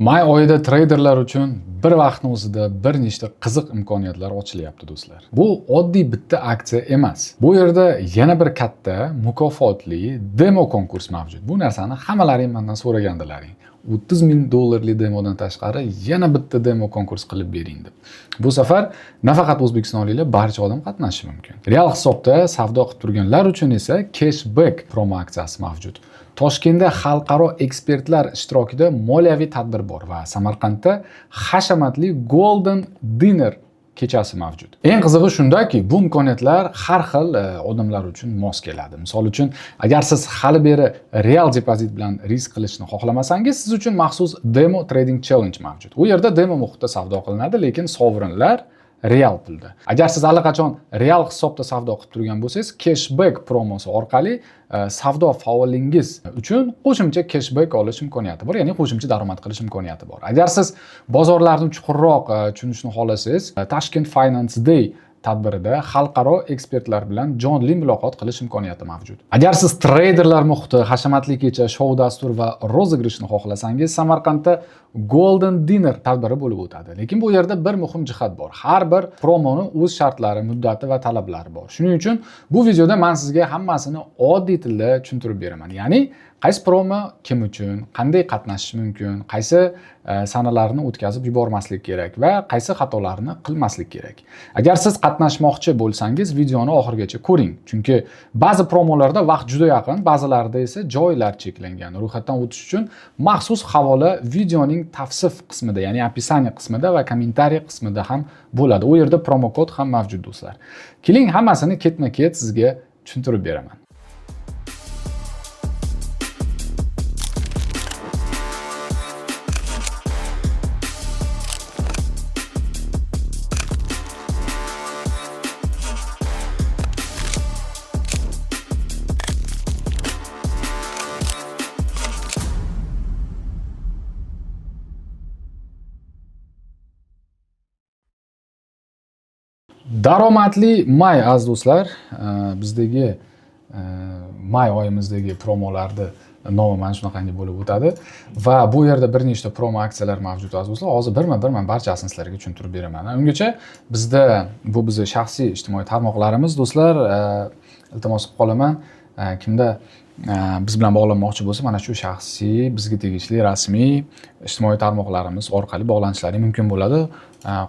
May oyida treyderlar uchun bir vaqtning o'zida bir nechta qiziq imkoniyatlar ochilyapti do'stlar. Bu oddiy bitta aksiya emas. Bu yerda yana bir katta mukofotli demo konkurs mavjud. Bu narsani hammalaring mendan so'ragandilaring. $30,000 demodan tashqari yana bitta demo konkurs qilib bering deb. Bu safar nafaqat o'zbekistonliklar, barcha odam qatnashishi mumkin. Real hisobda savdo qilib turganlar uchun esa cashback promo aksiyasi mavjud. Toshkentda xalqaro ekspertlar ishtirokida moliyaviy tadbir bor va Samarqandda hashamatli Golden Dinner kechasi mavjud. Eng qizig'i shundaki, bu imkoniyatlar har xil odamlar uchun mos keladi. Misol uchun, agar siz hali beri real depozit bilan risk qilishni xohlamasangiz, siz uchun maxsus demo trading challenge mavjud. U yerda demo muhitda savdo qilinadi, lekin sovrinlar real pulda. Agar siz allaqachon real hisobda savdo qilib turgan bo'lsangiz, cashback promosi orqali savdo faolingiz uchun qo'shimcha cashback olish imkoniyati bor, ya'ni qo'shimcha daromad qilish imkoniyati bor. Agar siz bozorlarni chuqurroq tushunishni xohlasangiz, Tashkent Finance Day tadbirida xalqaro ekspertlar bilan jonli muloqot qilish imkoniyati mavjud. Agar siz treyderlar muhiti, hashamatli kecha, shou dastur va rozыгрышni xohlasangiz, Samarqandda Golden Dinner tadbiri bo'lib o'tadi. Lekin bu yerda bir muhim jihat bor. Har bir promoni o'z shartlari, muddati va talablari bor. Shuning uchun bu videoda men sizga hammasini oddiy tilda tushuntirib beraman. Ya'ni qaysi promo kim uchun, qanday qatnashish mumkin, qaysi sanalarni o'tkazib yubormaslik kerak va qaysi xatolarni qilmaslik kerak. Agar siz qatnashmoqchi bo'lsangiz, videoni oxirigacha ko'ring. Chunki ba'zi promolarda vaqt juda yaqin, ba'zilarida esa joylar cheklangan. Ro'yxatdan o'tish uchun maxsus havola videoning tavsif qismida, ya'ni описание qismida va kommentariy qismida ham bo'ladi. U yerda promo kod ham mavjud do'stlar. Keling, hammasini ketma-ket sizga tushuntirib beraman. Daromadli may aziz do'stlar, bizdagi may oyimizdagi promolarni nomi mana shunaqangi bo'lib o'tadi va bu yerda bir nechta promo aksiyalar mavjud aziz do'stlar. Hozir birma-bir barchasini sizlarga tushuntirib beraman. Ungacha bizda bu bizning shaxsiy ijtimoiy tarmoqlarimiz do'stlar, iltimos qilib qolaman, kimda biz bilan bog'lanmoqchi bo'lsa, mana shu shaxsiy, bizga tegishli rasmiy ijtimoiy tarmoqlarimiz orqali bog'lanishlari mumkin bo'ladi.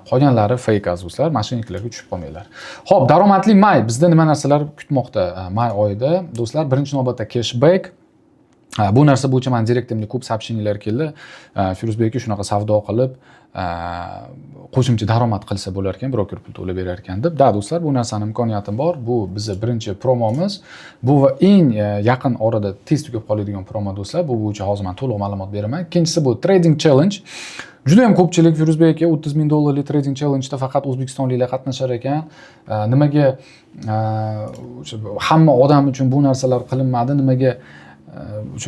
Qolganlari fake aziz do'stlar, mashinalarga tushib qolmanglar. Xo'p, daromadli may bizda nima narsalar kutmoqda may oyida? Do'stlar, birinchi navbatda cashback. Bu narsa bo'yicha men direktimga ko'p soобщениялар keldi. Firuzbekka shunaqa savdo qilib, qo'shimcha daromad qilsa bo'lar ekan, broker pul to'lab berar ekan deb. Da do'stlar, bu narsani imkoniyati bor. Bu bizning birinchi promomiz. Bu va eng yaqin orada tez tugab qoladigan promo do'stlar. Bu bo'yicha hozir men to'liq ma'lumot beraman. Ikkinchisi bu trading challenge. Juda ham ko'pchilik Firuzbek aka $30,000 trading challenge-da faqat o'zbekistonliklar qatnashar ekan. Nimaga hamma odam uchun bu narsalar qilinmadi? Nimaga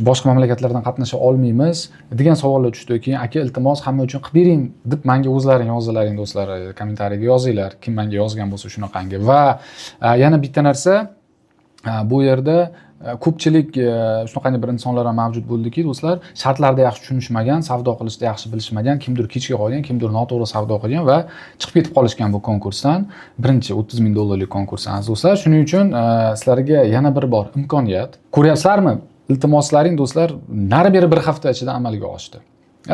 boshqa mamlakatlardan qatnasha olmaymiz degan savollar tushdi. Keyin aka, iltimos hamma uchun qilib bering deb menga o'zlaring yozilaring do'stlar, kommentariyaga yozinglar, kim menga yozgan bo'lsa shunaqangi. Va yana bitta narsa, bu yerda ko'pchilik shunaqangi bir insonlar ham mavjud bo'ldiki do'stlar, shartlarda yaxshi tushunishmagan, savdo qilishda yaxshi bilishmagan, kimdir kechga qolgan, kimdir noto'g'ri savdo qilgan va chiqib ketib qolishgan bu konkursdan. Birinchi $30,000 konkursdan do'stlar. Shuning uchun sizlarga yana bir bor imkoniyat. Ko'ryapsizlarmi? Iltimoslaring do'stlar nari beri bir hafta ichida amalga oshdi.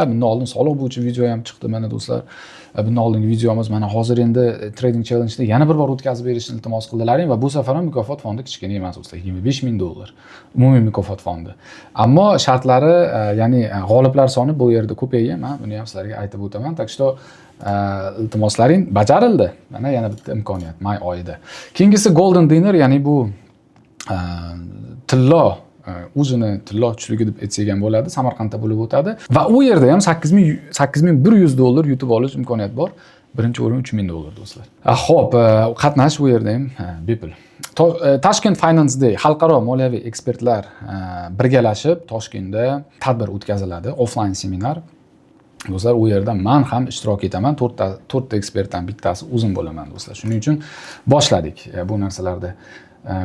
Bundan oldin soliq bo'yicha video ham chiqdi mana do'stlar. Bundan oldingi videomiz mana hozir endi trading challenge-da yana bir bor o'tkazib berishni iltimos qildilaring va bu safar ham mukofot fondi kichkina emas do'stlar, $25,000 umumiy mukofot fondi. Ammo shartlari, ya'ni g'oliblar soni bu yerda ko'paygan. Men buni ham sizlarga aytib o'taman. Tak что iltimoslaring bajarildi. Mana yana bitta imkoniyat may oyida. Keyingisi Golden Dinner, ya'ni bu tillo o'zini tillo tushligi deb aytsak ham bo'ladi, Samarqandda bo'lib o'tadi va u yerda ham $8,100 yutib olish imkoniyati bor. Birinchi o'rin $3,000 do'stlar. Xo'p, qatnash bu yerda ham bepul. Tashkent Finance Day xalqaro moliyaviy ekspertlar birgalashib Toshkentda tadbir o'tkaziladi, offline seminar. Do'stlar, u yerda men ham ishtirok etaman. 4 ta ekspertdan bittasi o'zim bo'laman do'stlar. Shuning uchun boshladik bu narsalarda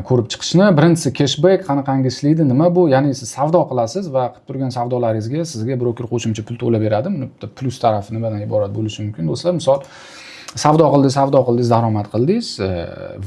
ko'rib chiqishni. Birinchisi cashback qanaqangi ishlaydi, nima bu? Ya'ni siz savdo qilasiz va qilib turgan savdolaringizga sizga broker qo'shimcha pul to'lab beradi. Buni bitta plus tarafi nimadan iborat bo'lishi mumkin do'stlar? Misol savdo qildingiz, daromad qildingiz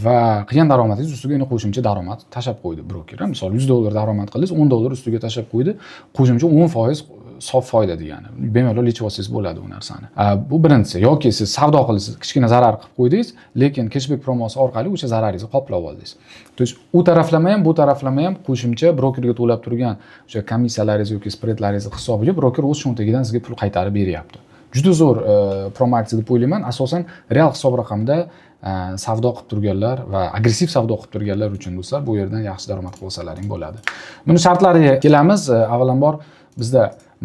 va qilgan daromadingiz ustiga yana qo'shimcha daromad tashab qo'ydi broker. Misol $100 daromad qildingiz, $10 ustiga tashab qo'ydi, qo'shimcha 10% sof foyda degani. Bemalol yechib olsangiz bo'ladi u narsani. Bu birinchisi. Yoki siz savdo qildingiz, kichkina zarar qilib qo'ydingiz, lekin cashback promosi orqali o'sha zararingizni qoplab oldingiz. To есть u taraflama ham, bu taraflama ham qo'shimcha brokerga to'lab turgan o'sha komissiyalaringiz yoki spreadlaringiz hisobiga broker o'z cho'ntagidan sizga pul qaytarib beryapti. Juda zo'r promo aksiya deb o'ylayman. Asosan real hisob raqamda savdo qilib turganlar va agressiv savdo qilib turganlar uchun do'stlar bu yerdan yaxshi daromad qilib olsalaring bo'ladi. Buni shartlariga kelamiz. Avvalambor bizda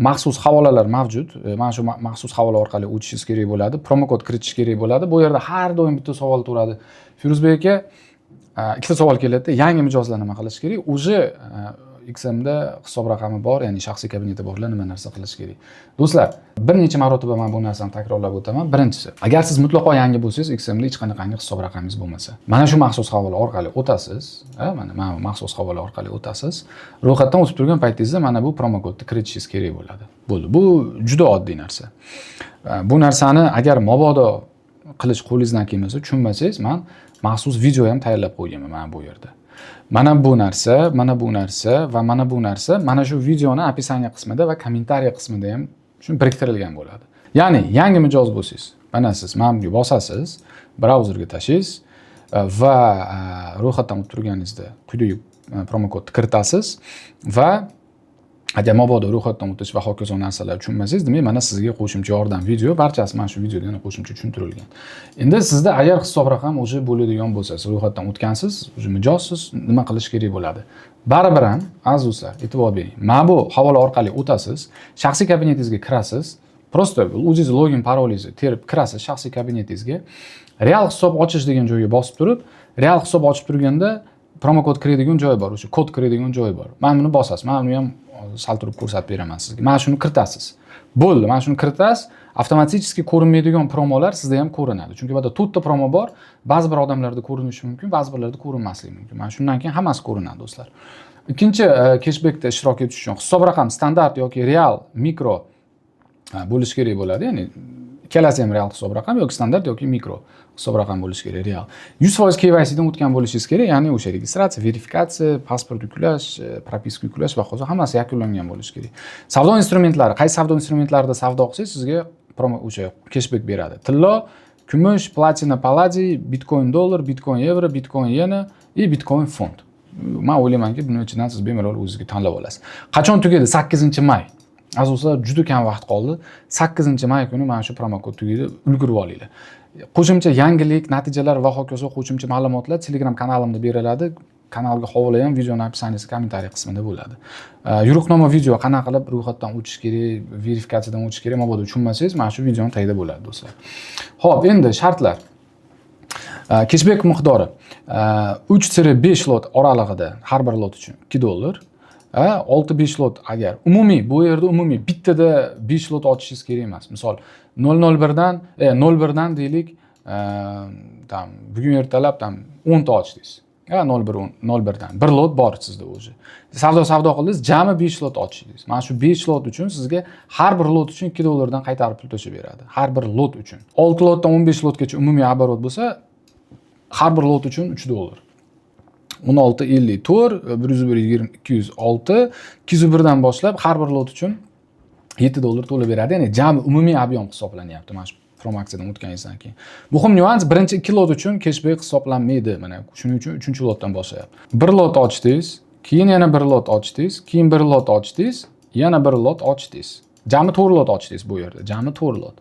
maxsus havolalar mavjud. Mana shu maxsus havola orqali o'tishingiz kerak bo'ladi. Promo kod kiritish kerak bo'ladi. Bu yerda har doim bitta savol turadi. Firuzbek aka, ikkita savol keladi. Yangi mijozlar nima qilish kerak? O'zi XMda hisob raqami bor, ya'ni shaxsiy kabineti borlar nima narsa qilish kerak? Do'stlar, bir necha marotaba men bu narsani takrorlab o'taman. Birinchisi, agar siz mutlaqo yangi bo'lsangiz, XMda hech qanaqangi hisob raqamingiz bo'lmasa, mana shu maxsus havola orqali o'tasiz, mana maxsus havola orqali o'tasiz. Ro'yxatdan o'tib turgan paytingizda mana bu promo kodni kiritishingiz kerak bo'ladi. Bo'ldi. Bu juda oddiy narsa. Bu narsani agar mabodo qilish qo'lingizdan kelmasa, tushunmasangiz, men maxsus video ham tayyorlab qo'yganman mana bu yerda. Mana bu narsa va mana bu narsa mana shu videoni описание qismida va kommentariy qismida ham shuni biriktirilgan bo'ladi. Ya'ni yangi mijoz bo'lsangiz, mana siz mana bunga bosasiz, brauzerga tashlaysiz va ro'yxatdan o'tib turganingizda quyidagi promo kodni kiritasiz va agar mabodo ro'yxatdan o'tish va hokazo narsalar tushunmasangiz, demak mana sizga qo'shimcha yordam video, barchasi mana shu videoda yana qo'shimcha tushuntirilgan. Endi sizda agar hisob raqam o'zi bo'ladigan bo'lsa, siz ro'yxatdan o'tgansiz, o'zi mijozsiz, nima qilish kerak bo'ladi? Baribir ham, aziz do'stlar, e'tibor bering. Mana bu havola orqali o'tasiz, shaxsiy kabinetingizga kirasiz, prosta o'zingiz login parolingizni terib kirasiz shaxsiy kabinetingizga. Real hisob ochish degan joyga bosib turib, real hisob ochib turganda promo kod kiradigan joy bor, o'sha kod kiradigan joy bor. Mana buni bosasiz. Mana buni ham sal turib ko'rsatib beraman sizga. Mana shuni kiritasiz. Bo'ldi, mana shuni kiritasiz. Avtomatik ko'rinmaydigan promolar sizda ham ko'rinadi. Chunki bu yerda to'rtta promo bor. Ba'zi bir odamlarda ko'rinishi mumkin, ba'zi birlarda ko'rinmasligi mumkin. Mana shundan keyin hammasi ko'rinadi do'stlar. Ikkinchi cashbackda ishtirok etish uchun hisob raqam standart yoki real, mikro bo'lish kerak bo'ladi. Ya'ni ikkalasi ham real hisob raqam yoki standart yoki mikro hisob raqam bo'lishi kerak, real. 100% KYC dan o'tgan bo'lishingiz kerak, ya'ni o'sha registratsiya, verifikatsiya, pasport yuklash, propiska yuklash va hokazo hammasi yakunlangan bo'lishi kerak. Savdo instrumentlari, qaysi savdo instrumentlarida savdo qilsangiz, sizga promo o'sha cashback beradi. Tillo, kumush, platina, palladiy, bitcoin dollar, bitcoin yevro, bitcoin yena va bitcoin fond. Men o'ylaymanki, buning ichidan siz bemalol o'zingizga tanlab olasiz. Qachon tugaydi? 8-may. Azizlar, juda kam vaqt qoldi. 8-may kuni mana shu promo kod tugaydi, ulgurib olinglar. Qo'shimcha yangilik, natijalar va hokazo qo'shimcha ma'lumotlar Telegram kanalimda beriladi. Kanalga havola ham videoni описаниеsi kommentariy qismida bo'ladi. Yo'riqnoma video qanaqa qilib ro'yxatdan o'tish kerak, verifikatsiyadan o'tish kerak, mabodo tushunmasangiz, mana shu videoni tagida bo'ladi do'stlar. Xo'p, endi shartlar. Cashback miqdori 3-5 lot oralig'ida har bir lot uchun $2. 6-5 lot agar umumiy, bu yerda umumiy bittada 5 lot ochishingiz kerak emas. Misol 01dan deylik, bugun ertalab 10 ta ochdingiz. 01dan bir lot bor sizda o'zi. Savdo qildingiz, jami 5 lot ochdingiz. Mana shu 5 lot uchun sizga har bir lot uchun $2 dan qaytarib pul to'shab beradi. Har bir lot uchun. 6 lotdan 15 lotgacha umumiy оборот bo'lsa, har bir lot uchun $3. 16.54, 101.20, 206, 201dan boshlab har bir lot uchun $7 to'lab beradi. Ya'ni jami umumiy ob'yom hisoblanyapti mana shu promo aksiyadan o'tganingizdan keyin. Muhim nyuans, birinchi 2 lot uchun cashback hisoblanmaydi. Mana shuning uchun 3-lotdan boshlayapti. Bir lot ochdingiz, keyin yana bir lot ochdingiz, keyin bir lot ochdingiz, yana bir lot ochdingiz. Jami 4 lot ochdingiz bu yerda. Jami 4 lot.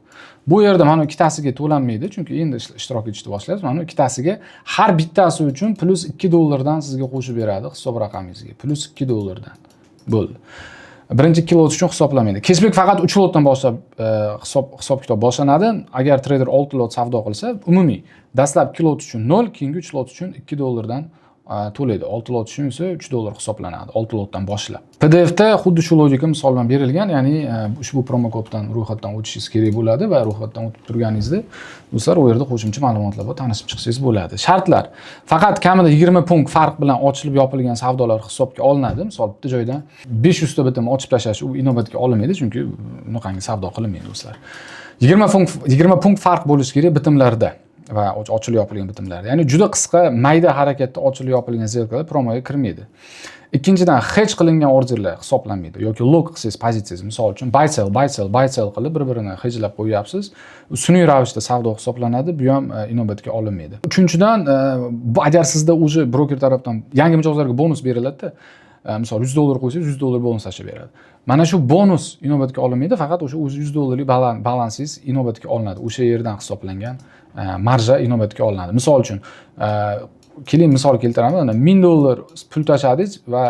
Bu yerda mana ikkitasiga to'lanmaydi, chunki endi ishtirok etishni boshlayapsiz. Mana ikkitasiga har bittasi uchun plus $2 dan sizga qo'shib beradi hisob raqamingizga. Plus $2 dan. Bo'ldi. Birinchi 2 lot uchun hisoblanmaydi. Cashback faqat 3 lotdan boshlab hisob kitob boshlanadi. Agar trader 6 lot savdo qilsa, umumiy dastlab 2 lot uchun 0, keyingi 3 lot uchun $2 dan to'laydi. 6 lot tushunsa $3 hisoblanadi. 6 lotdan boshlab. PDFda xuddi shu logika misol bilan berilgan, ya'ni ushbu promo koddan ro'yxatdan o'tishingiz kerak bo'ladi va ro'yxatdan o'tib turganingizda do'stlar u yerda qo'shimcha ma'lumotlar bilan tanishib chiqsangiz bo'ladi. Shartlar: faqat kamida 20 punkt farq bilan ochilib yopilgan savdolar hisobga olinadi. Misol bitta joydan 500 ta bitim ochib tashlash u inobatga olinmaydi, chunki bunaqangi savdo qilinmaydi do'stlar. 20 punkt farq bo'lishi kerak bitimlarda va ochilib yopilgan bitimlarda. Ya'ni juda qisqa, mayda harakatda ochilib yopilgan zelkalar promoga kirmaydi. Ikkinchidan, hedge qilingan orderlar hisoblanmaydi yoki log qilsangiz pozitsiyangiz, misol uchun buy sell qilib bir-birini hedgelab qo'yapsiz. Sun'iy ravishda savdo hisoblanadi, bu ham inobatga olinmaydi. Uchinchidan, agar sizda o'zi broker tomonidan yangi mijozlarga bonus beriladi-da, misol $100 qo'ysangiz $100 bonus tashlab beradi. Mana shu bonus inobatga olinmaydi, faqat o'sha $100 balansingiz inobatga olinadi. O'sha yerdan hisoblangan marja inobatga olinadi. Misol uchun, keling misol keltiraman. $1000 pul tashladingiz va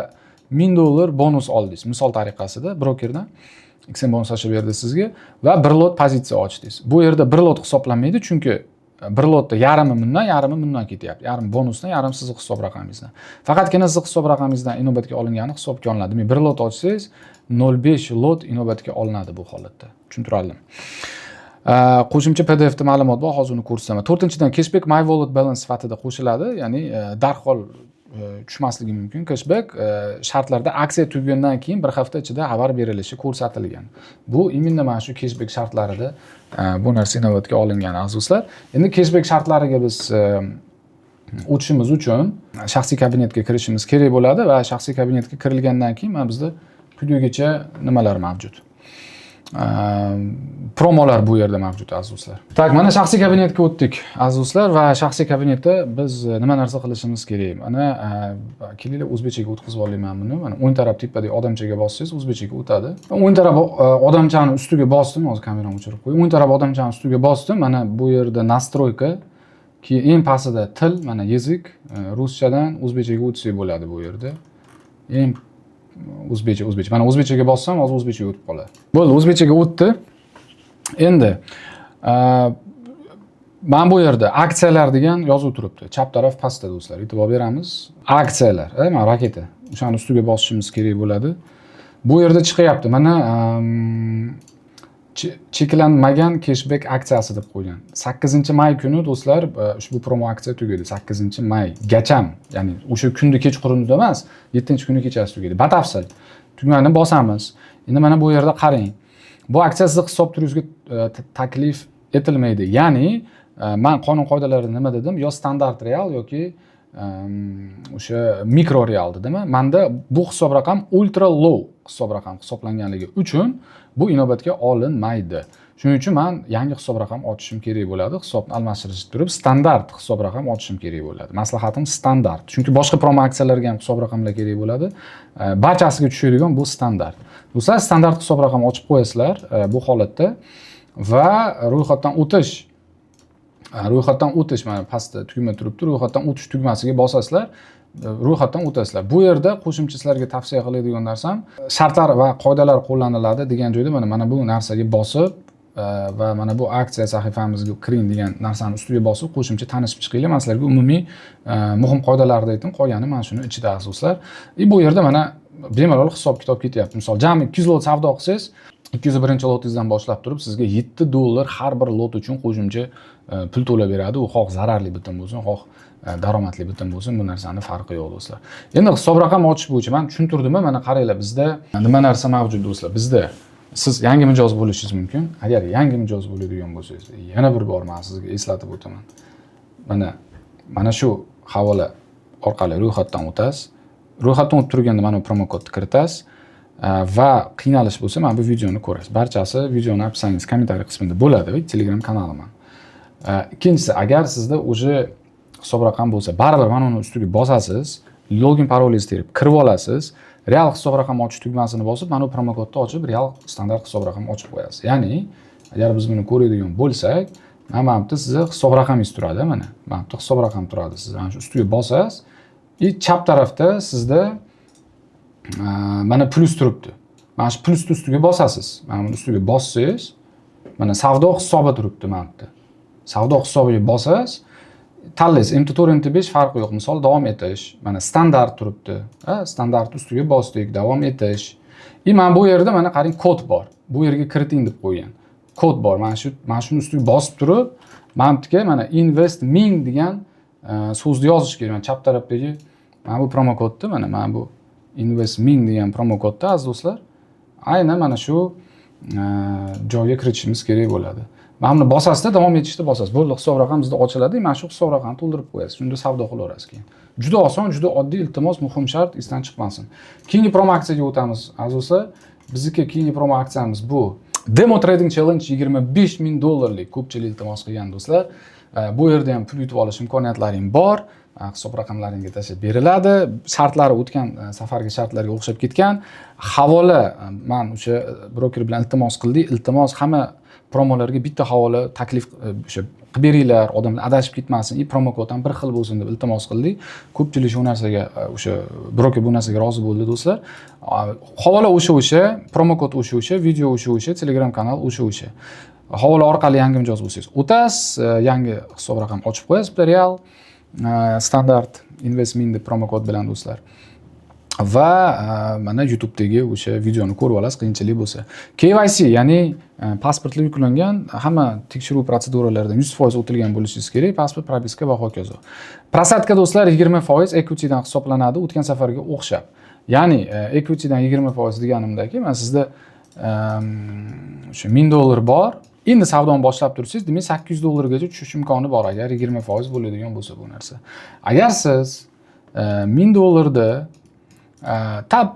$1000 bonus oldingiz. Misol tariqasida brokerdan XM bonus tashlab berdi sizga va 1 lot pozitsiya ochdingiz. Bu yerda 1 lot hisoblanmaydi, chunki 1 lotda yarimi bundan ketyapti. Yarim bonusdan, yarim sizning hisob raqamingizdan. Faqatgina sizning hisob raqamingizdan inobatga olingani hisobga olinadi. Demak, 1 lot ochsangiz 0.5 lot inobatga olinadi bu holatda. Tushuntirdim. Qo'shimcha PDFda ma'lumot bor, hozir uni ko'rsataman. 4-dan cashback my wallet balance sifatida qo'shiladi, ya'ni darhol tushmasligi mumkin. Cashback shartlarda aksiya tugagandan keyin 1 hafta ichida xabar berilishi ko'rsatilgan. Bu imенно mana shu cashback shartlarida bu narsa inobatga olingan azizlar. Endi cashback shartlariga biz o'tishimiz uchun shaxsiy kabinetga kirishimiz kerak bo'ladi va shaxsiy kabinetga kirilgandan keyin mana bizda quyigacha nimalar mavjud. Promolar bu yerda mavjud azizlar. Tak, mana shaxsiy kabinetga o'tdik azizlar va shaxsiy kabinetda biz nima narsa qilishimiz kerak? Mana kelinglar o'zbekchaga o'tkazib olayman buni. Mana o'ng taraf tepadagi odamchaga bossangiz o'zbekchaga o'tadi. O'ng taraf odamchani ustiga bosdim, hozir kamerani o'chirib qo'ying. O'ng taraf odamchani ustiga bosdim. Mana bu yerda nastroyka, keyin eng pastida til, mana yezik, ruschadan o'zbekchaga o'tsak bo'ladi bu yerda. Eng o'zbekcha. Mana o'zbekchaga bossam, hozir o'zbekchaga o'tib qoladi. Bo'ldi, o'zbekchaga o'tdi. Endi mana bu yerda aksiyalar degan yozuv turibdi. Chap taraf pastda do'stlar, e'tibor beramiz. Aksiyalar, mana raketa. O'shani ustiga bosishimiz kerak bo'ladi. Bu yerda chiqyapti. Mana cheklanmagan cashback aksiyasi deb qo'ygan. 8-may kuni do'stlar ushbu promo aksiya tugadi. 8-may gacham, ya'ni o'sha kunni kechqurunda emas, 7-kuni kechasi tugadi. Batafsil tugmani bosamiz. Endi mana bu yerda qarang. Bu aksiya sizning hisob turingizga taklif etilmaydi. Ya'ni men qonun qoidalarini nima dedim? Yo standart real yoki o'sha mikro real dedimmi? Menda bu hisob raqam ultra low hisob raqam hisoblanganligi uchun bu inobatga olinmaydi. Shuning uchun men yangi hisob raqam ochishim kerak bo'ladi. Hisobni almashtirish turib standart hisob raqam ochishim kerak bo'ladi. Maslahatim standart. Chunki boshqa promo aksiyalarga ham hisob raqamlar kerak bo'ladi. Barchasiga tushadigan bu standart. Do'stlar, standart hisob raqam ochib qo'yasizlar bu holatda va ro'yxatdan o'tish mana pastda tugma turibdi. Ro'yxatdan o'tish tugmasiga bosasizlar, ro'yxatdan o'tasizlar. Bu yerda qo'shimcha sizlarga tavsiya qiladigan narsam shartlar va qoidalar qo'llaniladi degan joyda mana bu narsaga bosib va mana bu aksiya sahifamizga kiring degan narsani ustiga bosib qo'shimcha tanishib chiqinglar. Men sizlarga umumiy muhim qoidalarni aytdim, qolgani mana shuni ichida asoslar. Bu yerda mana bemalol hisob-kitob ketyapti. Misol, jami 200 lot savdo qilsangiz, 201-lotingizdan boshlab turib sizga $7 har bir lot uchun qo'shimcha pul to'lab beradi. U xoh zararli bitim bo'lsin, xoh daromadli bitim bo'lsin, bu narsani farqi yo'q do'stlar. Endi hisob raqam ochish bo'yicha men tushuntirdimmi? Mana qaranglar, bizda nima narsa mavjud do'stlar. Bizda siz yangi mijoz bo'lishingiz mumkin. Agar yangi mijoz bo'ladigan bo'lsangiz, yana bir bor men sizga eslatib o'taman. Mana shu havola orqali ro'yxatdan o'tasiz. Ro'yxatdan o'tib turganda mana bu promo kodni kiritasiz va qiynalish bo'lsa mana bu videoni ko'rasiz. Barchasi videoni opsangiz kommentariy qismida bo'ladi va Telegram kanalim ham. Ikkinchisi, agar sizda o'sha hisob raqam bo'lsa, baribir mana uni ustiga bosasiz, login parolingizni terib kirib olasiz, real hisob raqam ochish tugmasini bosib, mana bu promo kodni ochib, real standart hisob raqam ochib qo'yasiz. Ya'ni, agar biz buni ko'radigan bo'lsak, mana bu sizning hisob raqamingiz turadi, mana bu hisob raqam turadi. Siz mana shu ustiga bosasiz, chap tarafda sizda mana plus turibdi. Mana shu plusni ustiga bosasiz. Mana buni ustiga bossangiz, mana savdo hisobi turibdi mana bu yerda. Savdo hisobiga bosasiz, tanlaysiz, MT4, MT5 farqi yo'q. Misol davom etish, mana standart turibdi. Standart ustiga bosdik, davom etish. Mana bu yerda mana qarang kod bor. Bu yerga kiriting deb qo'ygan. Kod bor. Mana shuni ustiga bosib turib, mana bu yerga mana invest ming degan so'zni yozish kerak. Mana chap tarafdagi mana bu promo kodda, mana bu invest ming degan promo kodda aziz do'stlar, aynan mana shu joyga kiritishimiz kerak bo'ladi. Mana buni bosasizda davom etishda bosasiz. Bo'ldi, hisob raqam bizda ochiladi. Mana shu hisob raqamni to'ldirib qo'yasiz. Shunda savdo qilaverasiz keyin. Juda oson, juda oddiy, iltimos, muhim shart esdan chiqmasin. Keyingi promo aksiyaga o'tamiz. Aziz do'stlar, bizniki keyingi promo aksiyamiz bu. Demo Trading Challenge $25,000 ko'pchilik iltimos qilgan do'stlar. Bu yerda ham pul yutib olish imkoniyatlaring bor. Hisob raqamlaringga tashlab beriladi. Shartlari o'tgan safargi shartlarga o'xshab ketgan. Havola men o'sha broker bilan iltimos qildik. Iltimos hamma promolarga bitta havola taklif o'sha qilib beringlar, odamlar adashib ketmasin, promo kod ham bir xil bo'lsin deb iltimos qildik. Ko'pchilik shu narsaga o'sha broker bu narsaga rozi bo'ldi do'stlar. Havola o'sha, promo kod o'sha, video o'sha, Telegram kanal o'sha. Havola orqali yangi mijoz bo'lsangiz o'tasiz, yangi hisob raqam ochib qo'yasiz, real standart investment deb promo kod bilan do'stlar. Va mana YouTube'dagi o'sha videoni ko'rib olasiz, qiyinchilik bo'lsa. KYC, ya'ni pasportga yuklangan hamma tekshiruv protseduralaridan 100% o'tilgan bo'lishingiz kerak, pasport, propiska va hokazo. Prosatka do'stlar 20% equity dan hisoblanadi, o'tgan safarga o'xshab. Ya'ni equity dan 20% deganimdaki, men sizda o'sha $1000 bor. Endi savdoni boshlab tursangiz, demak $800 gacha tushish imkoni bor agar 20% bo'ladigan bo'lsa bu narsa. Agar siz $1000 da tab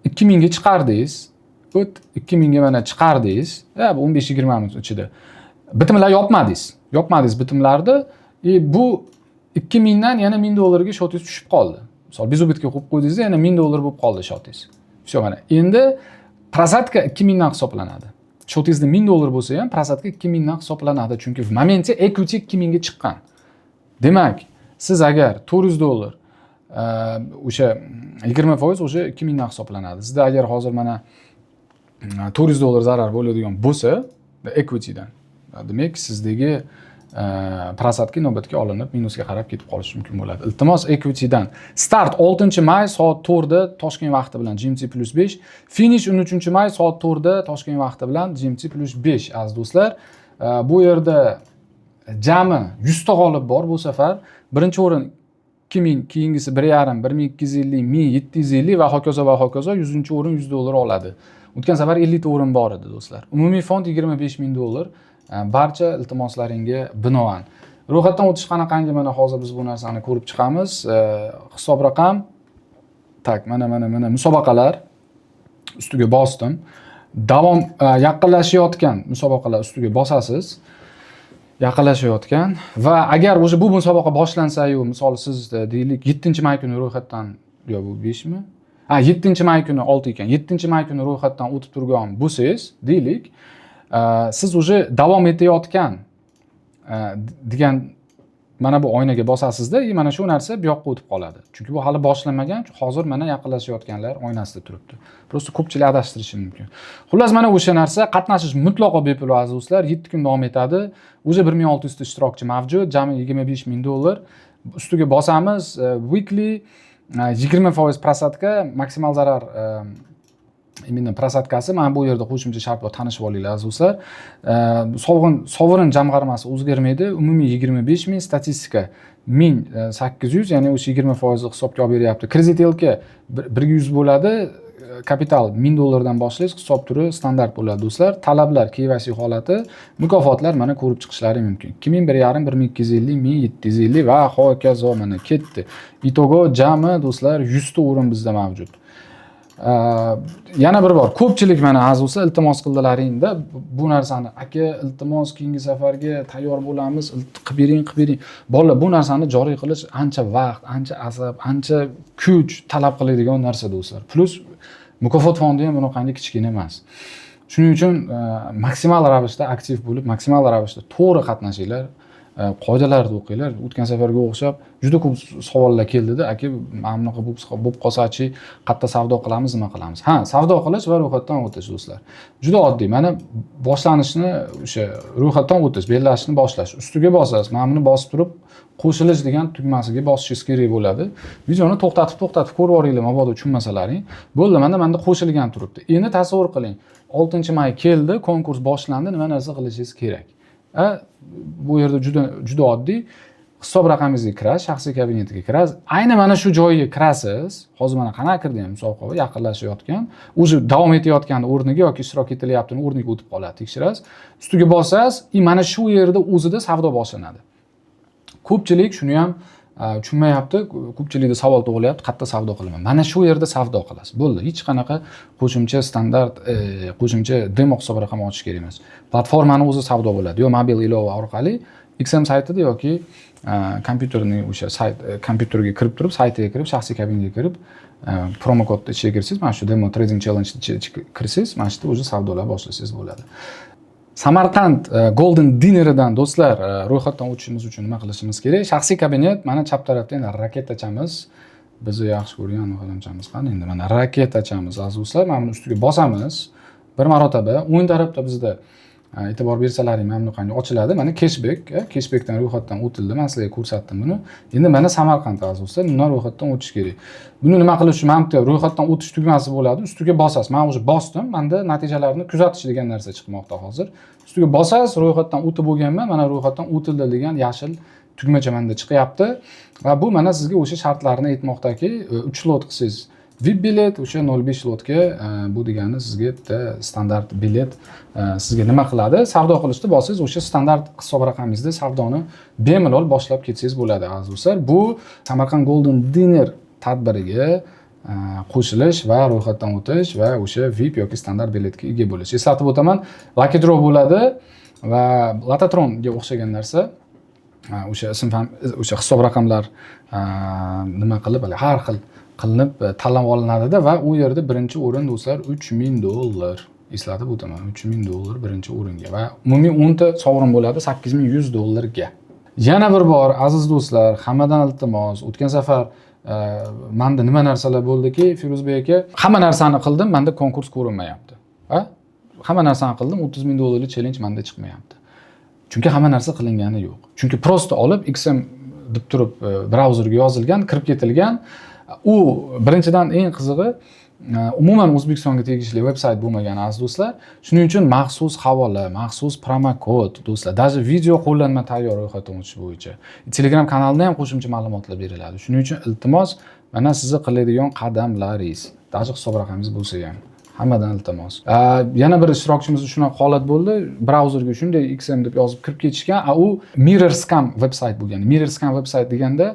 2000 ga chiqardingiz, 2000 ga mana chiqardingiz, bu 15-20 minut ichida bitimlar yopmadingiz bitimlarni, bu 2000 dan yana $1000 ga shotingiz tushib qoldi. Misol bezubitga qo'yib qo'ydingizda yana $1000 bo'lib qoldi shotingiz. Shu mana. Endi prosatka 2000 dan hisoblanadi. Shotingizda $1000 bo'lsa ham prosatka 2000 dan hisoblanadi, chunki momentda equity 2000 ga chiqqan. Demak, siz agar $400 o'sha 20% o'sha 2000 dan hisoblanadi. Sizda agar hozir mana $400 zarar bo'ladigan bo'lsa, equity dan, demak sizdagi prosatka inobatga olinib minusga qarab ketib qolishi mumkin bo'ladi. Iltimos equity dan start 6-may soat 4 da Toshkent vaqti bilan GMT+5, finish 13-may soat 4 da Toshkent vaqti bilan GMT+5 aziz do'stlar. Bu yerda jami 100 ta g'olib bor bu safar. Birinchi o'rin 2000, keyingisi 1.5, 1250, 1750 va hokazo va hokazo. 100-o'rin $100 oladi. O'tgan safar 50 ta o'rin bor edi do'stlar. Umumiy fond $25,000. Barcha iltimoslaringga binoan. Ro'yxatdan o'tish qanaqangi, mana hozir biz bu narsani ko'rib chiqamiz. Hisob raqam mana musobaqalar ustiga bosdim. Davom yaqinlashayotgan musobaqalar ustiga bosasiz. Yaqinlashayotgan va agar o'sha bu musobaqa boshlansa-yu, misol siz deylik 7-may kuni ro'yxatdan, yo bu 5mi? 7-may kuni 6 ekan. 7-may kuni ro'yxatdan o'tib turgan bo'lsangiz, deylik, siz o'sha davom etayotgan degan mana bu oynaga bosasizda, mana shu narsa bu yoqqa o'tib qoladi. Chunki bu hali boshlanmagan, hozir mana yaqinlashayotganlar oynasida turibdi. Prosta ko'pchilik adashtirishi mumkin. Xullas, mana o'sha narsa, qatnashish mutlaqo bepul aziz do'stlar, 7 kun davom etadi. O'zi 1600 ta ishtirokchi mavjud, jami $25,000. Ustiga bosamiz, weekly 20% prosatka, maksimal zarar imенно prosatkasi, mana bu yerda qo'shimcha shart bor, tanishib olinglar aziz do'stlar. Sovrin jamg'armasi o'zgarmaydi, umumiy 25,000, statistika 1800, ya'ni o'sha 20% hisobga olib beryapti. Kredit yilki 100 bo'ladi, kapital $1000 dan boshlaysiz, hisob turi standart bo'ladi do'stlar. Talablar, KYC holati, mukofotlar mana ko'rib chiqishlari mumkin. 2150, 1250, 1750 va hokazo mana ketdi. Itogo jami do'stlar 100 ta o'rin bizda mavjud. Yana bir bor, ko'pchilik mana aziz do'stlar iltimos qildilaringda bu narsani, aka iltimos keyingi safarga tayyor bo'lamiz, qilib bering. Bolalar, bu narsani joriy qilish ancha vaqt, ancha asab, ancha kuch talab qiladigan narsa do'stlar. Plus mukofot fondi ham bunaqangi kichkina emas. Shuning uchun maksimal ravishda aktiv bo'lib, maksimal ravishda to'g'ri qatnashinglar. qoidalarni o'qinglar. O'tgan safarga o'xshab juda ko'p savollar keldida, aka mana bunaqa bo'lib qolsa-chi, qayerda savdo qilamiz, nima qilamiz? Ha, savdo qilish va ro'yxatdan o'tish do'stlar. Juda oddiy. Mana boshlanishni o'sha ro'yxatdan o'tish, bellashni boshlash. Ustiga bosasiz. Mana buni bosib turib qo'shilish degan tugmasiga bosishingiz kerak bo'ladi. Videoni to'xtatib ko'rib oringlar, mabodo tushunmasalaring. Bo'ldi, manda qo'shilgan turibdi. Endi tasavvur qiling. 6-may keldi, konkurs boshlandi, nima narsa qilishingiz kerak? Bu yerda juda oddiy. Hisob raqamingizga kirasiz, shaxsiy kabinetiga kirasiz. Ayni mana shu joyga kirasiz. Hozir mana qanaqa kirdi ham musobaqa yaqinlashayotgan, o'zi davom etayotgan o'rniga yoki ishtirok etilayaptimi o'rniga o'tib qoladi, tekshirasiz. Ustiga bosasiz, mana shu yerda o'zida savdo boshlanadi. Ko'pchilik shuni ham tushunmayapti. Ko'pchilikda savol tug'ilyapti, qayerda savdo qilaman? Mana shu yerda savdo qilasiz. Bo'ldi, hech qanaqa qo'shimcha standart, qo'shimcha demo hisob raqam ochish kerak emas. Platformani o'zi savdo bo'ladi. Yo mobil ilova orqali XM saytida yoki kompyuterning o'sha sayt kompyuterga kirib turib, saytiga kirib, shaxsiy kabinaga kirib, promo kodni ichiga kirsangiz, mana shu demo trading challenge ichiga kirsangiz, mana shu yerda o'zi savdolar boshlasangiz bo'ladi. Samarqand Golden Dinner'idan do'stlar ro'yxatdan o'tishimiz uchun nima qilishimiz kerak? Shaxsiy kabinet mana chap tarafda endi raketachamiz. Bizni yaxshi ko'rgan odamchamiz qani endi mana raketachamiz aziz do'stlar. Mana buni ustiga bosamiz. Bir marotaba o'ng tarafda bizda e'tibor bersalaring mana bunaqangi ochiladi. Mana cashbackdan ro'yxatdan o'tildi. Men sizlarga ko'rsatdim buni. Endi mana Samarqand aziz do'stlar, bundan ro'yxatdan o'tish kerak. Buni nima qilish uchun? Mana bu ro'yxatdan o'tish tugmasi bo'ladi. Ustiga bosasiz. Men o'sha bosdim. Menda natijalarni kuzatish degan narsa chiqmoqda hozir. Ustiga bosasiz, ro'yxatdan o'tib bo'lganman. Mana ro'yxatdan o'tildi degan yashil tugmacha menda chiqyapti. Va bu mana sizga o'sha shartlarni aytmoqdaki, 3 lot qilsangiz VIP bilet, o'sha 05 lotga bu degani sizga bitta standart bilet sizga nima qiladi? Savdo qilishni bossangiz, o'sha standart hisob raqamingizda savdoni bemalol boshlab ketsangiz bo'ladi aziz do'stlar. Bu Samarqand Golden Dinner tadbiriga qo'shilish va ro'yxatdan o'tish va o'sha VIP yoki standart biletga ega bo'lish. Eslatib o'taman, Lucky Draw bo'ladi va Latatronga o'xshagan narsa. O'sha ism ham o'sha hisob raqamlar nima qilib, har xil qilinib tanlab olinadi-da va u yerda birinchi o'rin do'stlar $3000. Eslatib o'taman, $3000 birinchi o'ringa va umumiy 10 ta sovrin bo'ladi $8100 ga. Yana bir bor aziz do'stlar, hammadan iltimos, o'tgan safar menda nima narsalar bo'ldiki, Firuzbek aka, hamma narsani qildim, menda konkurs ko'rinmayapti. Hamma narsani qildim, $30,000 challenge menda chiqmayapti. Chunki hamma narsa qilingani yo'q. Chunki prosta olib XM deb turib brauzerga yozilgan, kirib ketilgan. U birinchidan eng qizig'i umuman O'zbekistonga tegishli veb-sayt bo'lmagan aziz do'stlar. Shuning uchun maxsus havola, maxsus promo kod do'stlar, даже video qo'llanma tayyor ro'yxatdan o'tish bo'yicha. Telegram kanalida ham qo'shimcha ma'lumotlar beriladi. Shuning uchun iltimos, mana sizni qiladigan qadamlaringiz, даже hisob raqamingiz bo'lsa ham hammadan iltimos. Yana bir ishtirokchimiz shunaqa holat bo'ldi. Brauzerga shunday XM deb yozib kirib ketishgan. U Mirror Scam veb-sayt bo'lgan. Mirror Scam veb-sayt deganda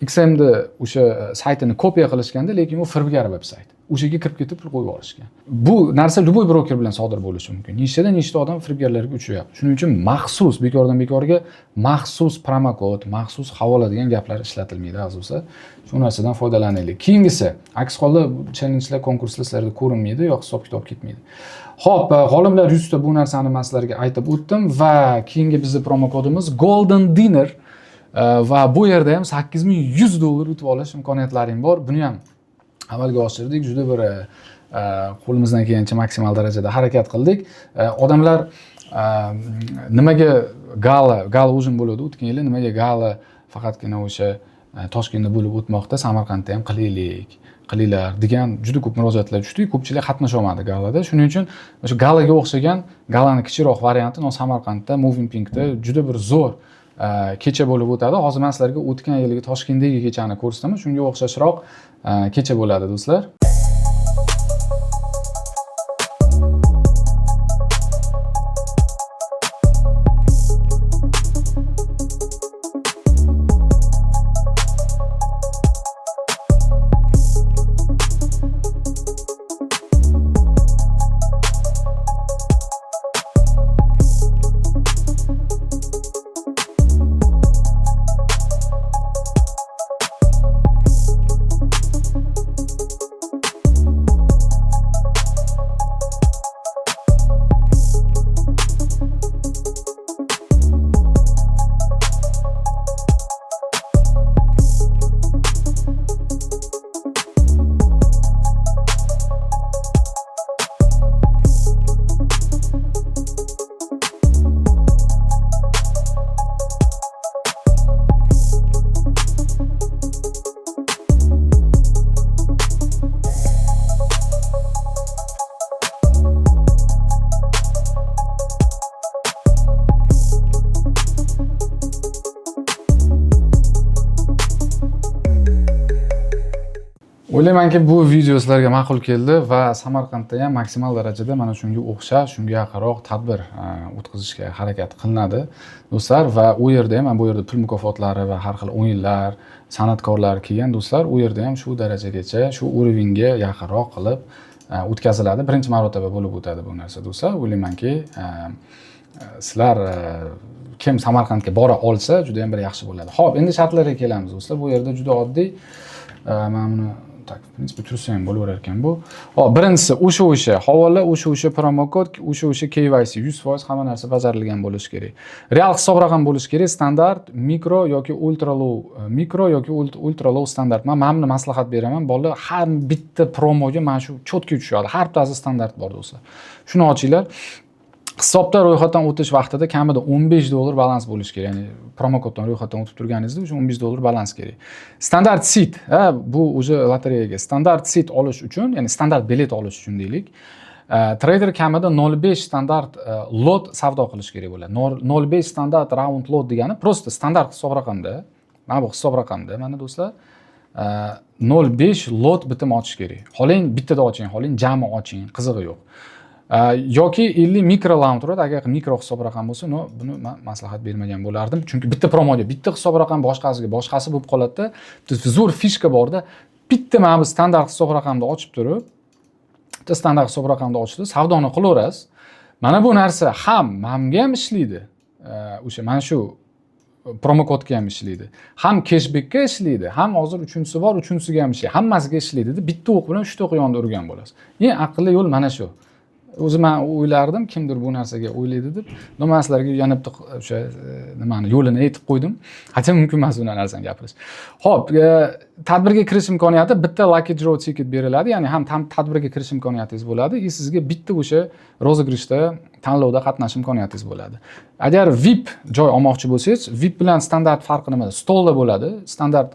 XM'da o'sha saytini kopiya qilishganda, lekin u firibgar veb-sayt. O'shaga kirib ketib pul qo'yib olishgan. Bu narsa любой broker bilan sodir bo'lishi mumkin. Nechta odam firibgarlarga uchrayapti. Shuning uchun maxsus bekordan bekorga maxsus promo kod, maxsus havola degan gaplar ishlatilmaydi azizlar. Shu narsadan foydalanaylik. Keyingisi, aks holda challengelar, konkurslar sizlarga ko'rinmaydi yoki hisob-kitob ketmaydi. Xo'p, g'olimlar 100 ta bu narsani men sizlarga aytib o'tdim va keyingi bizning promo kodimiz Golden Dinner va bu yerda ham $8100 yutib olish imkoniyatlaring bor. Buni ham amalga oshirdik. Juda bir qo'limizdan kelgancha maksimal darajada harakat qildik. Odamlar nimaga gala o'zim bo'ladi o'tgan yili, nimaga gala faqatgina o'sha Toshkentda bo'lib o'tmoqda, Samarqandda ham qilinglar degan juda ko'p murojaatlar tushdi. Ko'pchilik qatnasha olmadi galada. Shuning uchun o'sha galaga o'xshagan, galani kichikroq varianti Samarqandda Moving Pinkda juda bir zo'r kecha bo'lib o'tadi. Hozir men sizlarga o'tgan yilgi Toshkentdagi kechani ko'rsataman. Shunga o'xshashroq kecha bo'ladi do'stlar. O'ylaymanki, bu video sizlarga ma'qul keldi va Samarqandda ham maksimal darajada mana shunga o'xshash, shunga yaqinroq tadbir o'tkazishga harakat qilinadi, do'stlar. Va u yerda ham, bu yerda pul mukofotlari va har xil o'yinlar, san'atkorlar kelgan do'stlar, u yerda ham shu darajagacha, shu urovingga yaqinroq qilib o'tkaziladi. Birinchi marotaba bo'lib o'tadi bu narsa, do'stlar. O'ylaymanki, sizlar kim Samarqandga bora olsa, juda ham bir yaxshi bo'ladi. Xo'p, endi shartlarga kelamiz, do'stlar. Bu yerda juda oddiy. Men buni tak, в принципе, tursa ham bo'laverar ekan bu. Hop, birinchisi o'sha havola, o'sha promokod, o'sha KYC 100% hamma narsa bajarilgan bo'lishi kerak. Real hisob raqam bo'lishi kerak, standart, mikro yoki ultra low standart. Men mana maslahat beraman. Bolalar har bitta promoga mana shu cho'tki tushadi. Har bittasi standart bor do'stlar. Shuni ochinglar. Hisobda ro'yxatdan o'tish vaqtida kamida $15 balans bo'lishi kerak. Ya'ni promokoddan ro'yxatdan o'tib turganingizda o'sha $15 balans kerak. Standart seat, bu o'zi lotereyaga standart seat olish uchun, ya'ni standart bilet olish uchun deylik, trader kamida 0.5 standart lot savdo qilish kerak bo'ladi. 0.5 standart round lot degani prosta standart hisob raqamda, mana bu hisob raqamda, mana do'stlar, 0.5 lot bitim ochish kerak. Xohlang bittada oching, xohlang jami oching, qizig'i yo'q. Yoki 50 mikro lam turadi. Agar mikro hisob raqam bo'lsa, buni men maslahat bermagan bo'lardim. Chunki bitta promoga bitta hisob raqam boshqasi bo'lib qoladi-da. Zo'r fishka borda. Bitta mana bu standart hisob raqamda ochib turib, bitta standart hisob raqamda ochib, savdoni qilaverasiz. Mana bu narsa ham menga ham ishlaydi. O'sha mana shu promo kodga ham ishlaydi. Ham cashbackga ishlaydi, ham hozir uchinchisi bor, uchinchisiga ham ishlaydi. Hammasiga ishlaydi. Bitta o'q bilan 3 ta o'q yonida urgan bo'lasiz. Eng aqlli yo'l mana shu. O'zim men o'ylardim, kimdir bu narsaga o'ylaydi deb. Men sizlarga yana bitta o'sha nimani yo'lini aytib qo'ydim. Hatto mumkin emas bu narsani gapirish. Xo'p, tadbirga kirish imkoniyati bitta lucky draw ticket beriladi, ya'ni ham tadbirga kirish imkoniyatingiz bo'ladi, sizga bitta o'sha rozыгрышda tanlovda qatnashish imkoniyatingiz bo'ladi. Agar VIP joy olmoqchi bo'lsangiz, VIP bilan standart farqi nimada? Stolda bo'ladi. Standart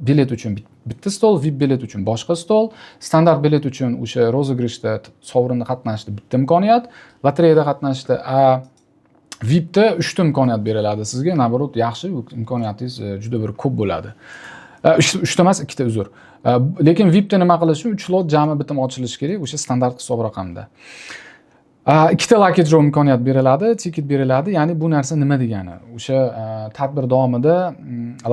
bilet uchun bitta stol, VIP bilet uchun boshqa stol, standart bilet uchun o'sha rozыгрышda sovrinda qatnashishda bitta imkoniyat, lotereyada qatnashishda VIPda 3 ta imkoniyat beriladi sizga. Naborot yaxshi, imkoniyatingiz juda bir ko'p bo'ladi. 3 ta emas, 2 ta uzr. Lekin VIPda nima qilish uchun 3 lot jami bitim ochilishi kerak o'sha standart hisob raqamda. 2 ta lucky draw imkoniyat beriladi, ticket beriladi. Ya'ni bu narsa nima degani? O'sha tadbir davomida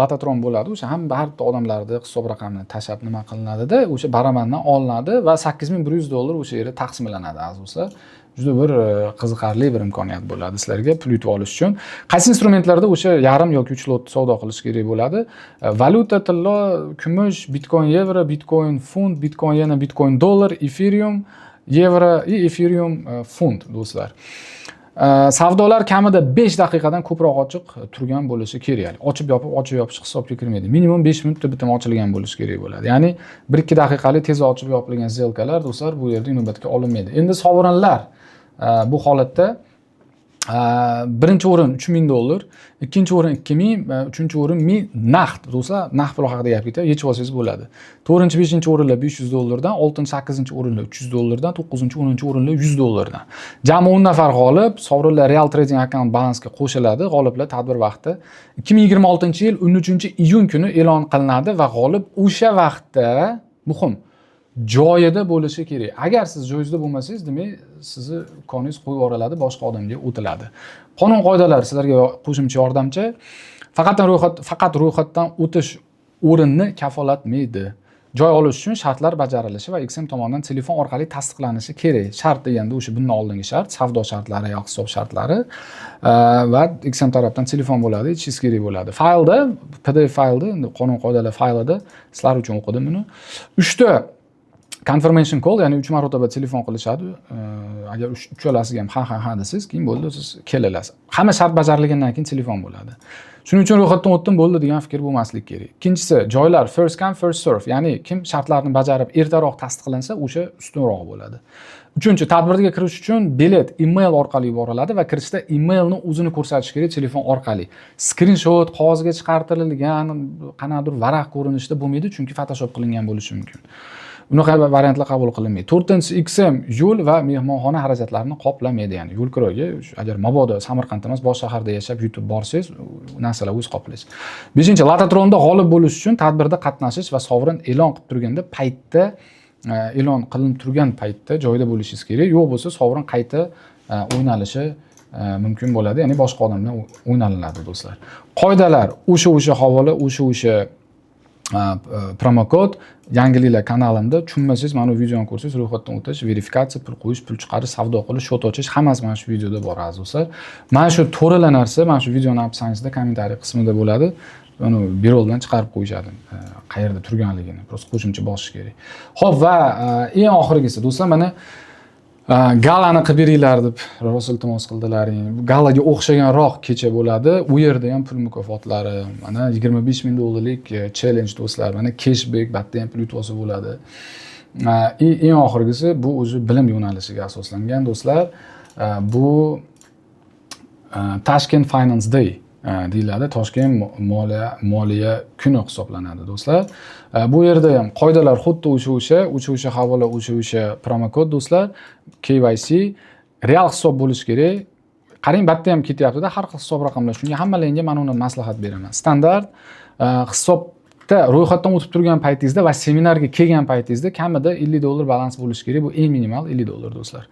lototron bo'ladi. O'sha har bitta odamlarning hisob raqamini tashab nima qilinadi-da, o'sha baramandan olinadi va $8100 o'sha yerda taqsimlanadi azizlar. Juda bir qiziqarli bir imkoniyat bo'ladi sizlarga pul yutib olish uchun. Qaysi instrumentlarda o'sha yarim yoki 3 lot savdo qilish kerak bo'ladi? Valyuta, tilla, kumush, bitcoin, yevro, bitcoin, funt, bitcoin yana bitcoin, dollar, ethereum, yevro, ethereum, funt do'stlar. Savdolar kamida 5 daqiqadan ko'proq ochiq turgan bo'lishi kerak. Ochib yopish hisobga kirmaydi. Minimum 5 minutda bitim ochilgan bo'lishi kerak bo'ladi. Ya'ni 1-2 daqiqalik tez ochib yopilgan zelkalar do'stlar bu yerda inobatga olinmaydi. Endi sovrinlar bu holatda birinchi o'rin $3000, ikkinchi o'rin 2000, uchinchi o'rin 1000 naqd. Do'stlar, naqd pul haqida gap ketyapti, yechib olsangiz bo'ladi. 4-5 o'rinlar $500 dan, 6-8 o'rinlar $300 dan, 9-10 o'rinlar $100 dan. Jami 10 nafar g'olib, sovrinlar Real Trading Account balansga qo'shiladi. G'oliblar tadbir vaqti 2026-yil 13-iyun kuni e'lon qilinadi va g'olib o'sha vaqtda muhim joyida bo'lishi kerak. Agar siz joyingizda bo'lmasangiz, demak, sizni koningiz qo'yib yuboriladi, boshqa odamga o'tiladi. Qonun qoidalari sizlarga qo'shimcha yordamchi. Faqat ro'yxatdan o'tish o'rinni kafolatmaydi. Joy olish uchun shartlar bajarilishi va XM tomonidan telefon orqali tasdiqlanishi kerak. Shart deganda o'sha bundan oldingi shart, savdo shartlari yoki hisob shartlari va XM tarafdan telefon bo'ladi, ichingiz kerak bo'ladi. Faylda, PDF faylda, qonun qoidalari faylida sizlar uchun o'qidim buni. 3 ta confirmation call, ya'ni 3 marotaba telefon qilishadi. Agar uchalasiga ham ha desangiz, keyin bo'ldi, siz kelasiz. Hamma shart bajarilgandan keyin telefon bo'ladi. Shuning uchun ro'yxatdan o'tdim bo'ldi degan fikr bo'lmaslik kerak. Ikkinchisi, joylar first come first serve, ya'ni kim shartlarni bajarib ertaroq tasdiqlansa, o'sha ustunroq bo'ladi. Uchinchi, tadbirga kirish uchun bilet email orqali yuboriladi va kirishda emailni o'zini ko'rsatish kerak telefon orqali. Screenshot qog'ozga chiqartirilgan qanaqadir varaq ko'rinishda bo'lmaydi, chunki Photoshop qilingan bo'lishi mumkin. Unaqa variantlar qabul qilinmaydi. 4-XM yo'l va mehmonxona xarajatlarini qoplamaydi, ya'ni yo'l kiroyiga agar mabodo Samarqand emas, boshqa shaharda yashab yutib borsangiz, narsalar o'z qoplaysiz. 5-chi, Lototronda g'olib bo'lish uchun tadbirda qatnashish va sovrin e'lon qilib turganda paytda e'lon qilinib turgan paytda joyda bo'lishingiz kerak. Yo'q bo'lsa sovrin qayta o'ynalishi mumkin bo'ladi, ya'ni boshqa odam bilan o'ynalinadi do'stlar. Qoidalar o'sha havola, o'sha promokod. Yangiliklar kanalimda tushunmasangiz mana bu videoni ko'rsangiz ro'yxatdan o'tish, verifikatsiya, pul qo'yish, pul chiqarish, savdo qilish, shot ochish hammasi mana shu videoda bor aziz do'stlar. Mana shu to'rala narsa mana shu videoni absangizda kommentariy qismida bo'ladi. Uni birol bilan chiqarib qo'yishadi. Qayerda turganligini, prosta qo'shimcha bosish kerak. Xo'p, va eng oxirgisi do'stlar, mana galani qilib beringlar deb rosa iltimos qildilaring. Galaga o'xshaganroq kecha bo'ladi. U yerda ham pul mukofotlari, mana $25,000 challenge do'stlar. Mana cashback, batda ham pul yutib olsa bo'ladi. Eng oxirgisi bu o'zi bilim yo'nalishiga asoslangan do'stlar. Bu Tashkent Finance Day deyiladi. Toshkent moliya kuni hisoblanadi do'stlar. Bu yerda ham qoidalar xuddi o'sha havola, o'sha promokod do'stlar. KYC real hisob bo'lishi kerak. Qarang, batda ham ketyapti-da har xil hisob raqamlar. Shunga hammalarga men uni maslahat beraman. Standart hisobda ro'yxatdan o'tib turgan paytingizda va seminarga kelgan paytingizda kamida $50 balans bo'lishi kerak. Bu eng minimal $50 do'stlar.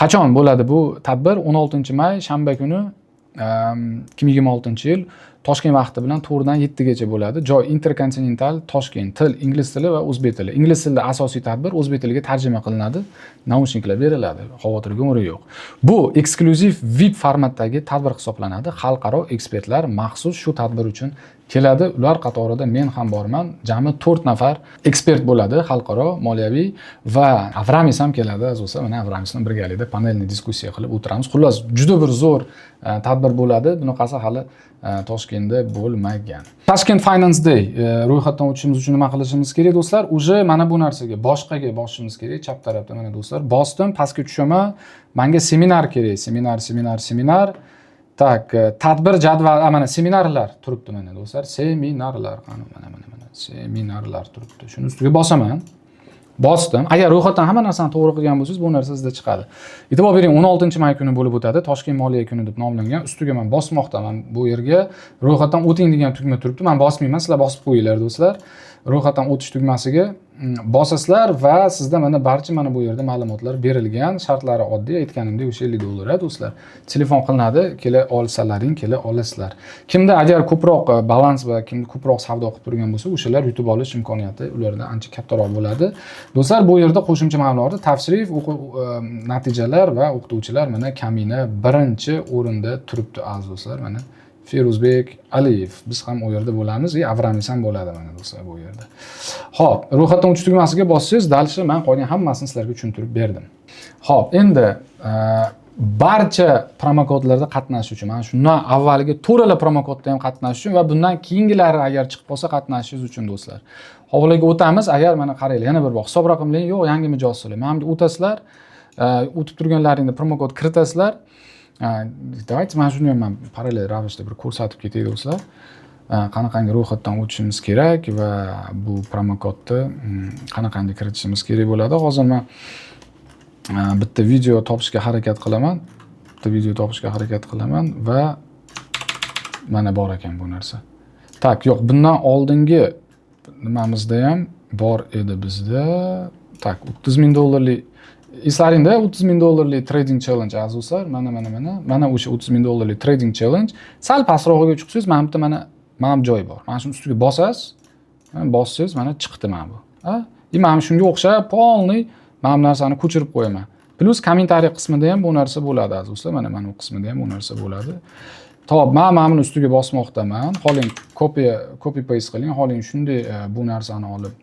Qachon bo'ladi bu tadbir? 16-may shanba kuni 2026-yil Toshkent vaqti bilan 4 dan 7 gacha bo'ladi. Joy Intercontinental Toshkent. Til ingliz tili va o'zbek tili. Ingliz tilida asosiy tadbir, o'zbek tiliga tarjima qilinadi. Naushniklar beriladi. Xavotirga o'rin yo'q. Bu eksklyuziv VIP formatdagi tadbir hisoblanadi. Xalqaro ekspertlar maxsus shu tadbir uchun keladi. Ular qatorida men ham borman. Jami 4 nafar ekspert bo'ladi, xalqaro, moliyaviy va Avramis ham keladi. Asosan mana Avramis bilan birgalikda panelni diskussiya qilib o'tiramiz. Xullas, juda bir zo'r tadbir bo'ladi. Bunaqasi hali Toshkentda bo'lmagan. Tashkent Finance Day ro'yxatdan o'tishimiz uchun nima qilishimiz kerak do'stlar? Uje mana bu narsaga boshqaga bosishimiz kerak. Chap tarafda mana do'stlar, bosdim, pastga tushaman. Menga seminar kerak. Seminar. Tak, tadbir jadval, mana seminarlar turibdi mana do'stlar. Seminarlar qani mana seminarlar turibdi. Shuni ustiga bosaman. Bosdim. Agar ro'yxatdan hamma narsani to'g'ri qilgan bo'lsangiz, bu narsa sizda chiqadi. E'tibor bering, 16-may kuni bo'lib o'tadi. Toshkent moliya kuni deb nomlangan. Ustiga men bosmoqdaman. Bu yerga ro'yxatdan o'ting degan tugma turibdi. Men bosmayman, sizlar bosib qo'yinglar do'stlar. Ro'yxatdan o'tish tugmasiga bosasizlar va sizda mana barcha mana bu yerda ma'lumotlar berilgan. Shartlari oddiy, aytganimdek o'sha $50 do'stlar. Telefon qilinadi, kela olsalaring, kela olasizlar. Kimda agar ko'proq balans va kimda ko'proq savdo qilib turgan bo'lsa, o'shalar yutib olish imkoniyati ularda ancha kattaroq bo'ladi. Do'stlar, bu yerda qo'shimcha ma'lumotlar, tashrif, natijalar va o'qituvchilar mana kamina birinchi o'rinda turibdi aziz do'stlar. Mana Feruzbek Aliyev, biz ham u yerda bo'lamiz, Avramis ham bo'ladi mana do'stlar bu yerda. Xo'p, ro'yxatdan o'tish tugmasiga bossangiz, dalshi men qolgan hammasini sizlarga tushuntirib berdim. Xo'p, endi barcha promokodlarda qatnashish uchun, mana shundan avvalgi to'rala promokodda ham qatnashish uchun va bundan keyingilari agar chiqib qolsa qatnashishingiz uchun do'stlar. Hovliga o'tamiz. Agar mana qaranglar, yana bir bor hisob raqamlaring yo'q, yangi mijozlar. Mana bu o'tasizlar, o'tib turganlaringda promokod kiritasizlar. Давайте mana shuni ham men parallel ravishda bir ko'rsatib ketay do'stlar. Qanaqangi ro'yxatdan o'tishimiz kerak va bu promokodni qanaqangi kiritishimiz kerak bo'ladi. Hozir men bitta video topishga harakat qilaman. Va mana bor ekan bu narsa. Tak, yo'q, bundan oldingi nimamizda ham bor edi bizda. Tak, $30,000 eslaringda $30,000 trading challenge azizlar. Mana o'sha $30,000 trading challenge. Sal pastrog'iga chiqsangiz, mana bu joy bor. Mana shuni ustiga bossangiz, mana chiqdi mana bu. Mana shunga o'xshab polniy mana bu narsani ko'chirib qo'yaman. Plus kommentariy qismida ham bu narsa bo'ladi azizlar. Mana bu qismida ham bu narsa bo'ladi. Xo'p, men buni ustiga bosmoqdaman. Xoling copy paste qiling. Xoling shunday bu narsani olib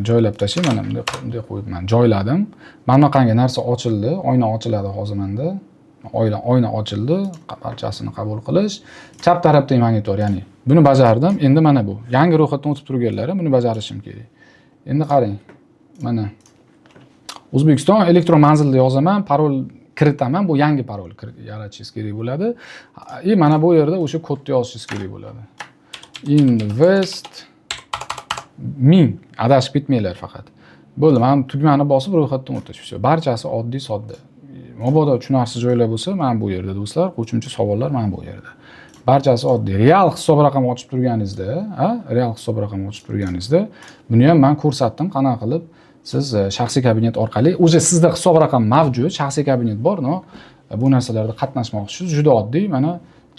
joylab tashlang. Mana bunday qo'yib men joyladim. Mana bunaqangi narsa ochildi. Oyna ochiladi hozir menda. Oyna ochildi. Barchasini qabul qilish. Chap tarafdagi monitor, ya'ni buni bajardim. Endi mana bu. Yangi ro'yxatdan o'tib turganlar buni bajarishim kerak. Endi qarang. Mana O'zbekiston elektron manzilda yozaman, parol kiritaman. Bu yangi parol yaratishingiz kerak bo'ladi. Mana bu yerda o'sha kodni yozishingiz kerak bo'ladi. Invest 1000. Adashib ketmanglar faqat. Bo'ldi, men tugmani bosib ro'yxatdan o'tish. Barchasi oddiy sodda. Mabodo tushunarsiz joylar bo'lsa, mana bu yerda do'stlar, qo'shimcha savollar mana bu yerda. Barchasi oddiy. Real hisob raqam ochib turganingizda, real hisob raqam ochib turganingizda, buni ham men ko'rsatdim, qanaqa qilib siz shaxsiy kabinet orqali, o'zi sizda hisob raqam mavjud, shaxsiy kabinet bor, no? Bu narsalarda qatnashmoqchisiz, juda oddiy. Mana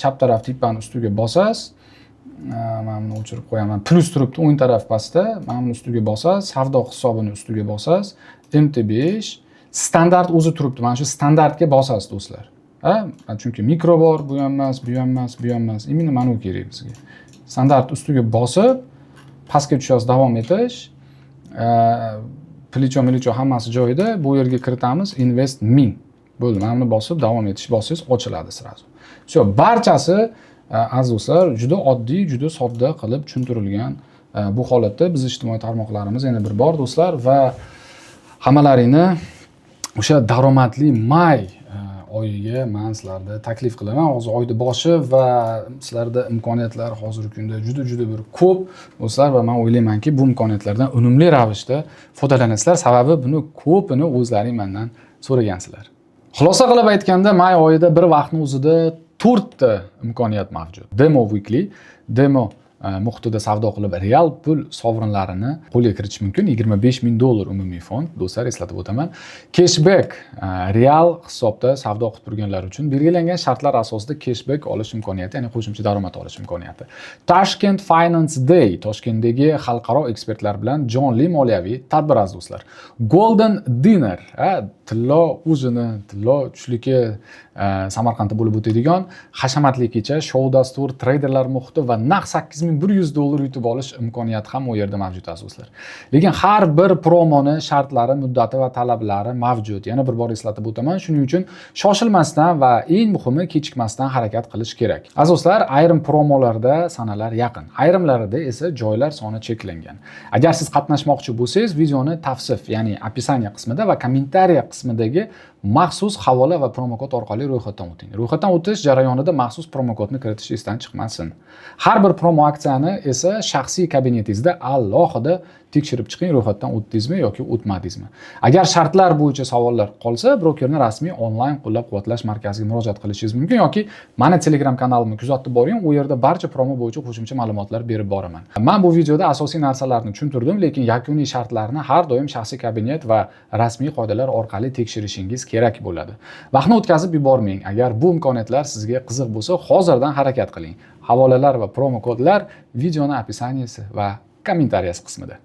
chap taraf tipani ustiga bosasiz. Mana buni o'chirib qo'yaman. Plus turibdi o'ng taraf pastda. Mana buni ustiga bosasiz, savdo hisobini ustiga bosasiz. MT5 standart o'zi turibdi. Mana shu standartga bosasiz do'stlar. Chunki mikro bor, bu ham emas, bu ham emas, bu ham emas. Imенно mana bu kerak bizga. Standart ustiga bosib, pastga tushasiz, davom etish. Plicho hammasi joyida. Bu yerga kiritamiz invest 1000. Bo'ldi, mana buni bosib davom etish bosangiz ochiladi sirazu. Всё, barchasi aziz do'stlar, juda oddiy, juda sodda qilib tushuntirilgan. Bu holatda biz ijtimoiy tarmoqlarimiz yana bir bor do'stlar va hammalaringni o'sha daromadli may oyiga men sizlarga taklif qilaman. Hozir oyning boshi va sizlarda imkoniyatlar hozirgi kunda juda bir ko'p do'stlar va men o'ylaymanki, bu imkoniyatlardan unumli ravishda foydalanasizlar. Sababi buni ko'pini o'zlaring mendan so'ragansizlar. Xulosa qilib aytganda, may oyida bir vaqtning o'zida 4 ta imkoniyat mavjud. Demo weekly, demo muhitida savdo qilib real pul sovrinlarini qo'lga kiritish mumkin. $25,000 umumiy fond. Do'stlar, eslatib o'taman. Cashback real hisobda savdo qilib turganlar uchun belgilangan shartlar asosida cashback olish imkoniyati, ya'ni qo'shimcha daromad olish imkoniyati. Tashkent Finance Day, Toshkentdagi xalqaro ekspertlar bilan jonli moliyaviy tadbir aziz do'stlar. Golden Dinner, tillo o'zini, tillo tushligi Samarqandda bo'lib o'tadigan hashamatli kecha, shou dastur, treyderlar muhiti va naq $8,100 yutib olish imkoniyati ham u yerda mavjud aziz do'stlar. Lekin har bir promoni shartlari, muddati va talablari mavjud. Yana bir bor eslatib o'taman. Shuning uchun shoshilmasdan va eng muhimi kechikmasdan harakat qilish kerak. Aziz do'stlar, ayrim promolarda sanalar yaqin, ayrimlarida esa joylar soni cheklangan. Agar siz qatnashmoqchi bo'lsangiz, videoni tavsif, ya'ni opisiya qismida va kommentariya qismidagi maxsus havola va promokod orqali ro'yxatdan o'ting. Ro'yxatdan o'tish jarayonida maxsus promokodni kiritish esdan chiqmasin. Har bir promo aksiyani esa shaxsiy kabinetingizda alohida tekshirib chiqing, ro'yxatdan o'tdingizmi yoki o'tmadingizmi. Agar shartlar bo'yicha savollar qolsa, brokerni rasmiy onlayn qo'llab-quvvatlash markaziga murojaat qilishingiz mumkin yoki meni Telegram kanalimni kuzatib boring, u yerda barcha promo bo'yicha qo'shimcha ma'lumotlar berib boraman. Men bu videoda asosiy narsalarni tushuntirdim, lekin yakuniy shartlarni har doim shaxsiy kabinet va rasmiy qoidalar orqali tekshirishingiz kerak bo'ladi. Vaqtni o'tkazib yubormang. Agar bu imkoniyatlar sizga qiziq bo'lsa, hozirdan harakat qiling. Havolalar va promo kodlar videoning opisiyaniyasi va kommentariyasi qismida.